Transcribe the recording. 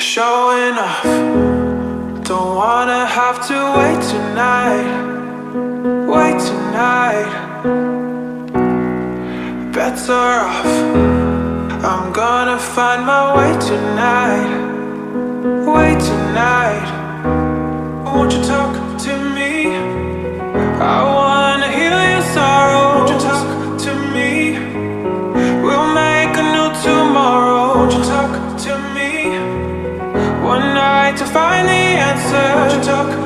Showing off, don't wanna have to wait tonight. Wait tonight, better off. I'm gonna find my way tonight. Wait tonight, won't you talk to me? I wanna heal your sorrow. Won't you talk to me? We'll make a new tomorrow. Won't you talk to me? One night to find the answer. Won't you talk